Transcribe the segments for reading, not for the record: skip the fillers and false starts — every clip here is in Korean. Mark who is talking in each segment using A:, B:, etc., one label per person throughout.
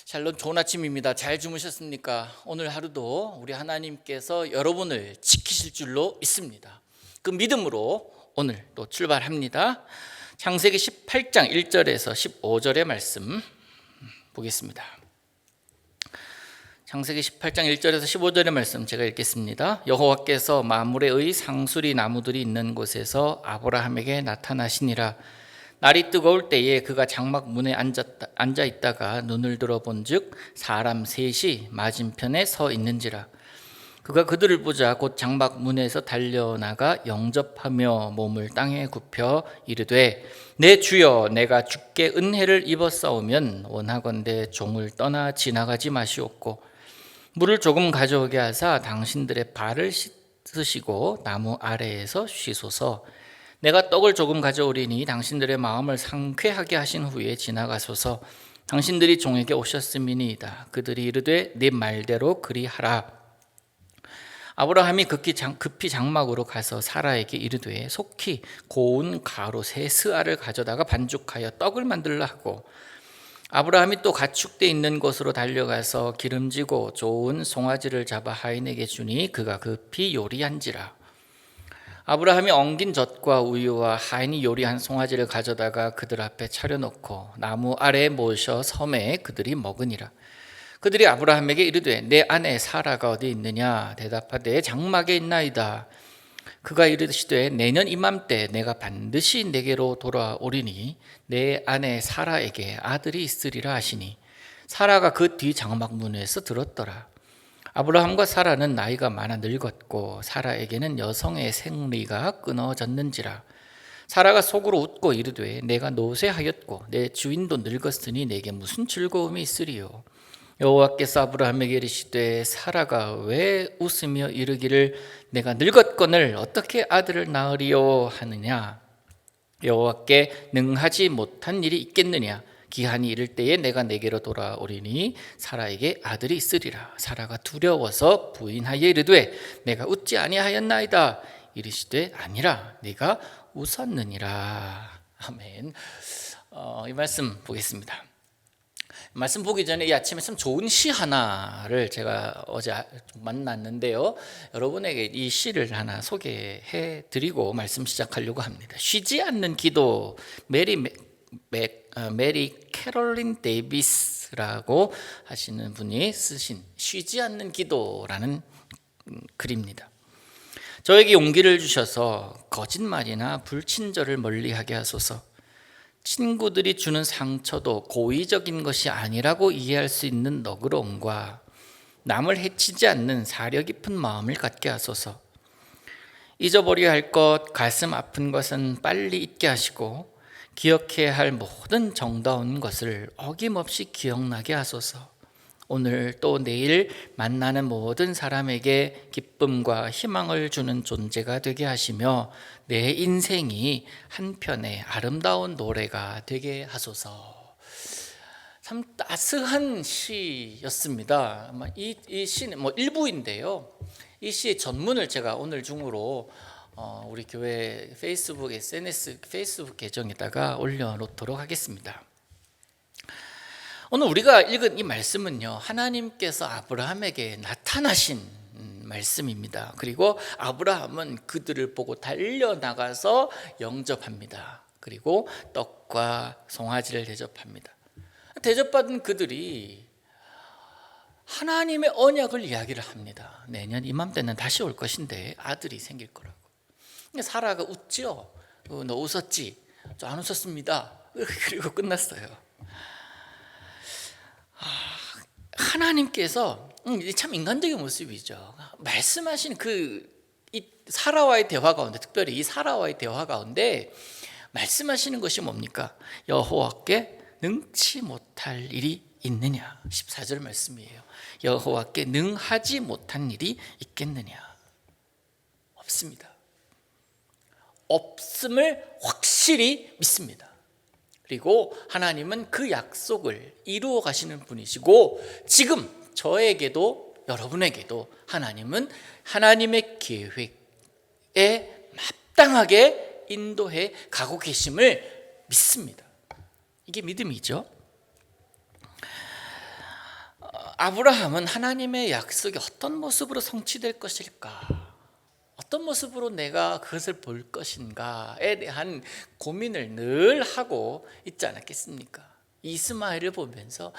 A: 샬롬, 좋은 아침입니다. 잘 주무셨습니까? 오늘 하루도 우리 하나님께서 여러분을 지키실 줄로 믿습니다. 그 믿음으로 오늘 또 출발합니다. 창세기 18장 1절에서 15절의 말씀 보겠습니다. 창세기 18장 1절에서 15절의 말씀 제가 읽겠습니다. 여호와께서 마므레의 상수리 나무들이 있는 곳에서 아브라함에게 나타나시니라. 날이 뜨거울 때에 그가 장막 문에 앉아 있다가 눈을 들어본즉 사람 셋이 맞은편에 서 있는지라. 그가 그들을 보자 곧 장막 문에서 달려나가 영접하며 몸을 땅에 굽혀 이르되 내 주여, 내가 주께 은혜를 입었사오면 원하건대 종을 떠나 지나가지 마시옵고 물을 조금 가져오게 하사 당신들의 발을 씻으시고 나무 아래에서 쉬소서. 내가 떡을 조금 가져오리니 당신들의 마음을 상쾌하게 하신 후에 지나가소서. 당신들이 종에게 오셨음이니이다. 그들이 이르되 네 말대로 그리하라. 아브라함이 급히 장막으로 가서 사라에게 이르되 속히 고운 가루 세 스아를 가져다가 반죽하여 떡을 만들라 하고, 아브라함이 또 가축대 있는 곳으로 달려가서 기름지고 좋은 송아지를 잡아 하인에게 주니 그가 급히 요리한지라. 아브라함이 엉긴 젖과 우유와 하인이 요리한 송아지를 가져다가 그들 앞에 차려놓고 나무 아래에 모셔 섬에 그들이 먹으니라. 그들이 아브라함에게 이르되 내 아내 사라가 어디 있느냐? 대답하되 장막에 있나이다. 그가 이르시되 내년 이맘때 내가 반드시 내게로 돌아오리니 내 아내 사라에게 아들이 있으리라 하시니 사라가 그 뒤 장막 문에서 들었더라. 아브라함과 사라는 나이가 많아 늙었고 사라에게는 여성의 생리가 끊어졌는지라. 사라가 속으로 웃고 이르되 내가 노쇠하였고 내 주인도 늙었으니 내게 무슨 즐거움이 있으리요? 여호와께서 아브라함에게 이르시되 사라가 왜 웃으며 이르기를 내가 늙었거늘 어떻게 아들을 낳으리요 하느냐? 여호와께 능하지 못한 일이 있겠느냐? 기한이 이를 때에 내가 내게로 돌아오리니 사라에게 아들이 있으리라. 사라가 두려워서 부인하여 이르되 내가 웃지 아니하였나이다. 이르시되 아니라 네가 웃었느니라. 아멘. 이 말씀 보겠습니다. 말씀 보기 전에 이 아침에 참 좋은 시 하나를 제가 어제 만났는데요, 여러분에게 이 시를 하나 소개해 드리고 말씀 시작하려고 합니다. 쉬지 않는 기도, 메리 캐롤린 데이비스라고 하시는 분이 쓰신 쉬지 않는 기도라는 글입니다. 저에게 용기를 주셔서 거짓말이나 불친절을 멀리하게 하소서. 친구들이 주는 상처도 고의적인 것이 아니라고 이해할 수 있는 너그러움과 남을 해치지 않는 사려 깊은 마음을 갖게 하소서. 잊어버려야 할 것, 가슴 아픈 것은 빨리 잊게 하시고 기억해야 할 모든 정다운 것을 어김없이 기억나게 하소서. 오늘 또 내일 만나는 모든 사람에게 기쁨과 희망을 주는 존재가 되게 하시며 내 인생이 한편의 아름다운 노래가 되게 하소서. 참 따스한 시였습니다. 이 시는 일부인데요, 이 시의 전문을 제가 오늘 중으로 우리 교회 페이스북 SNS 페이스북 계정에다가 올려놓도록 하겠습니다. 오늘 우리가 읽은 이 말씀은요, 하나님께서 아브라함에게 나타나신 말씀입니다. 그리고 아브라함은 그들을 보고 달려나가서 영접합니다. 그리고 떡과 송아지를 대접합니다. 대접받은 그들이 하나님의 언약을 이야기를 합니다. 내년 이맘때는 다시 올 것인데 아들이 생길 거라고. 사라가 웃죠. 너 웃었지? 저 안 웃었습니다. 그리고 끝났어요. 하나님께서 참 인간적인 모습이죠. 말씀하신 이 사라와의 대화 가운데, 특별히 이 사라와의 대화 가운데 말씀하시는 것이 뭡니까? 여호와께 능치 못할 일이 있느냐? 14절 말씀이에요. 여호와께 능하지 못한 일이 있겠느냐? 없습니다. 없음을 확실히 믿습니다. 그리고 하나님은 그 약속을 이루어 가시는 분이시고, 지금 저에게도 여러분에게도 하나님은 하나님의 계획에 마땅하게 인도해 가고 계심을 믿습니다. 이게 믿음이죠. 아브라함은 하나님의 약속이 어떤 모습으로 성취될 것일까? 어떤 모습으로 내가 그것을 볼 것인가에 대한 고민을 늘 하고 있지 않았겠습니까? 이스마엘을 보면서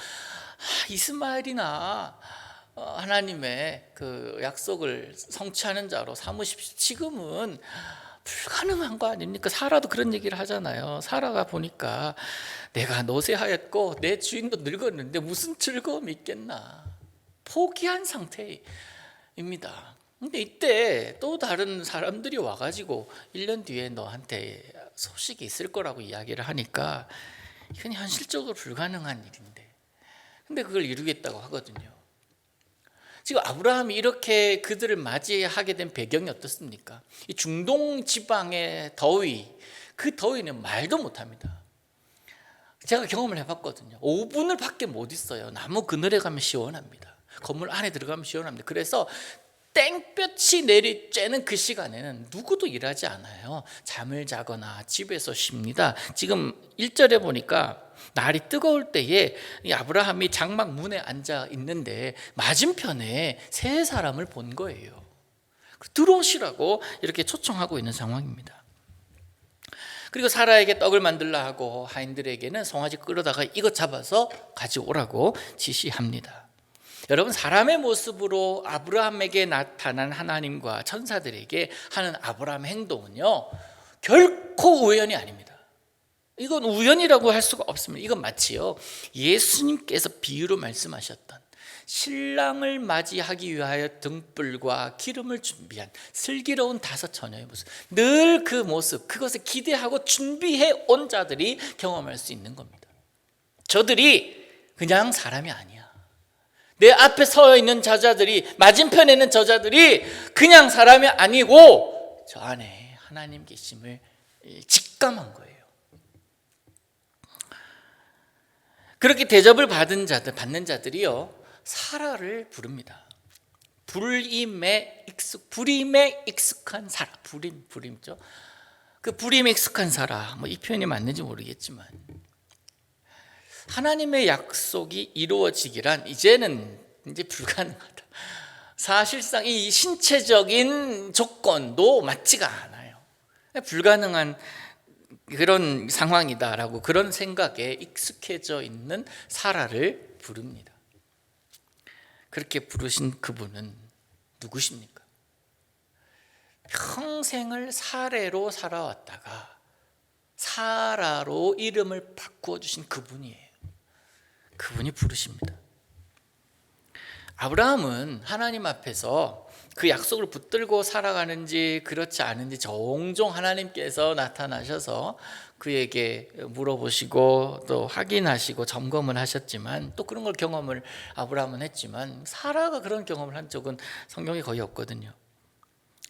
A: 이스마엘이나 하나님의 그 약속을 성취하는 자로 삼으십시오. 지금은 불가능한 거 아닙니까? 사라도 그런 얘기를 하잖아요. 사라가 보니까 내가 노쇠하였고 내 주인도 늙었는데 무슨 즐거움이 있겠나, 포기한 상태입니다. 근데 이때 또 다른 사람들이 와가지고 1년 뒤에 너한테 소식이 있을 거라고 이야기를 하니까 이건 현실적으로 불가능한 일인데, 근데 그걸 이루겠다고 하거든요. 지금 아브라함이 이렇게 그들을 맞이하게 된 배경이 어떻습니까? 이 중동 지방의 더위, 그 더위는 말도 못합니다. 제가 경험을 해봤거든요. 5분을 밖에 못 있어요. 나무 그늘에 가면 시원합니다. 건물 안에 들어가면 시원합니다. 그래서 땡볕이 내리쬐는 그 시간에는 누구도 일하지 않아요. 잠을 자거나 집에서 쉽니다. 지금 1절에 보니까 날이 뜨거울 때에 이 아브라함이 장막 문에 앉아 있는데 맞은편에 세 사람을 본 거예요. 들어오시라고 이렇게 초청하고 있는 상황입니다. 그리고 사라에게 떡을 만들라 하고 하인들에게는 송아지 끌어다가 이것 잡아서 가져오라고 지시합니다. 여러분, 사람의 모습으로 아브라함에게 나타난 하나님과 천사들에게 하는 아브라함의 행동은요, 결코 우연이 아닙니다. 이건 우연이라고 할 수가 없습니다. 이건 마치요, 예수님께서 비유로 말씀하셨던 신랑을 맞이하기 위하여 등불과 기름을 준비한 슬기로운 5 처녀의 모습, 늘 그 모습, 그것을 기대하고 준비해 온 자들이 경험할 수 있는 겁니다. 저들이 그냥 사람이 아니야. 내 앞에 서 있는 저자들이, 맞은편에 있는 저자들이 그냥 사람이 아니고 저 안에 하나님 계심을 직감한 거예요. 그렇게 대접을 받는 자들이요, 사라를 부릅니다. 불임에 익숙한 사라. 불임죠. 그 불임에 익숙한 사라. 이 표현이 맞는지 모르겠지만, 하나님의 약속이 이루어지기란 이제는 이제 불가능하다. 사실상 이 신체적인 조건도 맞지가 않아요. 불가능한 그런 상황이다라고, 그런 생각에 익숙해져 있는 사라를 부릅니다. 그렇게 부르신 그분은 누구십니까? 평생을 사레로 살아왔다가 사라로 이름을 바꾸어 주신 그분이에요. 그분이 부르십니다. 아브라함은 하나님 앞에서 그 약속을 붙들고 살아가는지 그렇지 않은지 종종 하나님께서 나타나셔서 그에게 물어보시고 또 확인하시고 점검을 하셨지만, 또 그런 걸 경험을 아브라함은 했지만 사라가 그런 경험을 한 적은 성경에 거의 없거든요.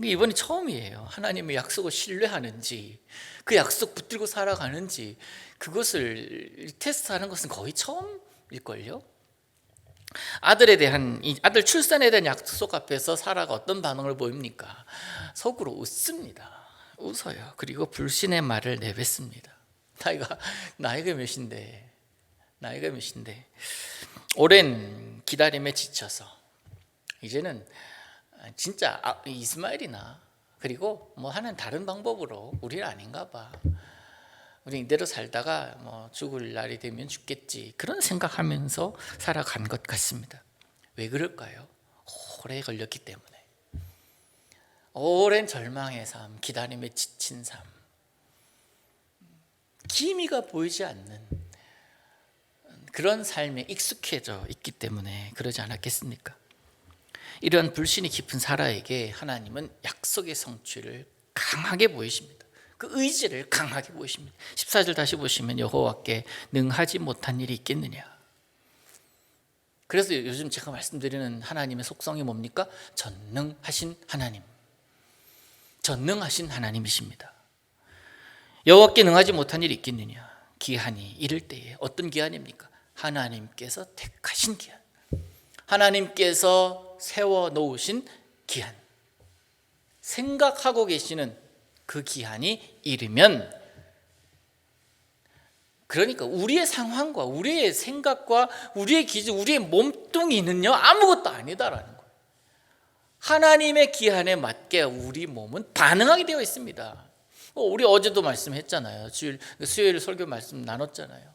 A: 이번이 처음이에요. 하나님의 약속을 신뢰하는지, 그 약속 붙들고 살아가는지, 그것을 테스트하는 것은 거의 처음일걸요. 아들 출산에 대한 약속 앞에서 사라가 어떤 반응을 보입니까? 속으로 웃습니다. 웃어요. 그리고 불신의 말을 내뱉습니다. 나이가 몇인데 오랜 기다림에 지쳐서 이제는 진짜 이스마엘이나, 그리고 하는 다른 방법으로 우리는 아닌가 봐, 우리 이대로 살다가 죽을 날이 되면 죽겠지, 그런 생각하면서 살아간 것 같습니다. 왜 그럴까요? 오래 걸렸기 때문에. 오랜 절망의 삶, 기다림에 지친 삶, 기미가 보이지 않는 그런 삶에 익숙해져 있기 때문에 그러지 않았겠습니까? 이런 불신이 깊은 사라에게 하나님은 약속의 성취를 강하게 보이십니다. 그 의지를 강하게 보이십니다. 14절 다시 보시면 여호와께 능하지 못한 일이 있겠느냐. 그래서 요즘 제가 말씀드리는 하나님의 속성이 뭡니까? 전능하신 하나님, 전능하신 하나님이십니다. 여호와께 능하지 못한 일이 있겠느냐. 기한이 이를 때에, 어떤 기한입니까? 하나님께서 택하신 기한, 하나님께서 세워놓으신 기한, 생각하고 계시는 그 기한이 이르면 그러니까 우리의 상황과 우리의 생각과 우리의 기준, 우리의 몸뚱이는요 아무것도 아니다라는 거예요. 하나님의 기한에 맞게 우리 몸은 반응하게 되어 있습니다. 우리 어제도 말씀했잖아요. 수요일 설교 말씀 나눴잖아요.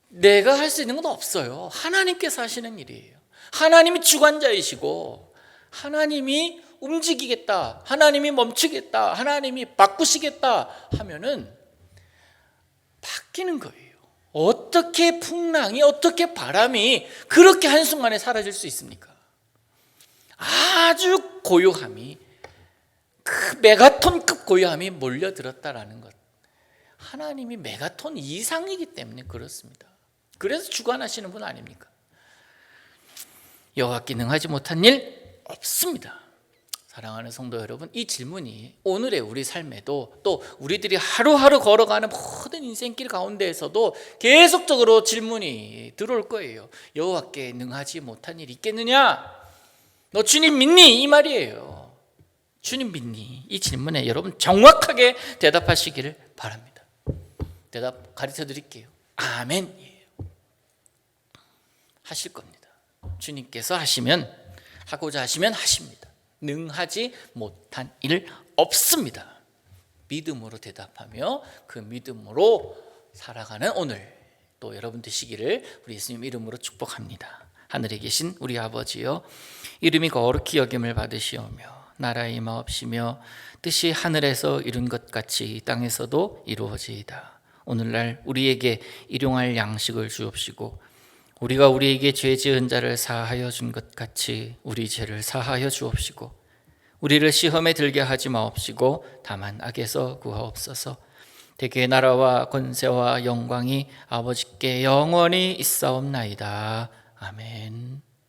A: 내가 할 수 있는 건 없어요. 하나님께서 하시는 일이에요. 하나님이 주관자이시고 하나님이 움직이겠다, 하나님이 멈추겠다, 하나님이 바꾸시겠다 하면은 바뀌는 거예요. 어떻게 풍랑이, 어떻게 바람이 그렇게 한순간에 사라질 수 있습니까? 아주 고요함이, 그 메가톤급 고요함이 몰려들었다라는 것, 하나님이 메가톤 이상이기 때문에 그렇습니다. 그래서 주관하시는 분 아닙니까? 여호와께 능하지 못한 일 없습니다. 사랑하는 성도 여러분, 이 질문이 오늘의 우리 삶에도 또 우리들이 하루하루 걸어가는 모든 인생길 가운데에서도 계속적으로 질문이 들어올 거예요. 여호와께 능하지 못한 일 있겠느냐? 너 주님 믿니? 이 말이에요. 주님 믿니? 이 질문에 여러분 정확하게 대답하시기를 바랍니다. 대답 가르쳐 드릴게요. 아멘이에요. 하실 겁니다. 주님께서 하고자 하시면 하십니다. 능하지 못한 일 없습니다. 믿음으로 대답하며 그 믿음으로 살아가는 오늘 또 여러분 되시기를 우리 예수님 이름으로 축복합니다. 하늘에 계신 우리 아버지여, 이름이 거룩히 여김을 받으시오며 나라의 임하옵시며 뜻이 하늘에서 이룬 것 같이 땅에서도 이루어지이다. 오늘날 우리에게 일용할 양식을 주옵시고 우리가 우리에게 죄 지은 자를 사하여 준 것 같이 우리 죄를 사하여 주옵시고 우리를 시험에 들게 하지 마옵시고 다만 악에서 구하옵소서. 대개 나라와 권세와 영광이 아버지께 영원히 있사옵나이다. 아멘.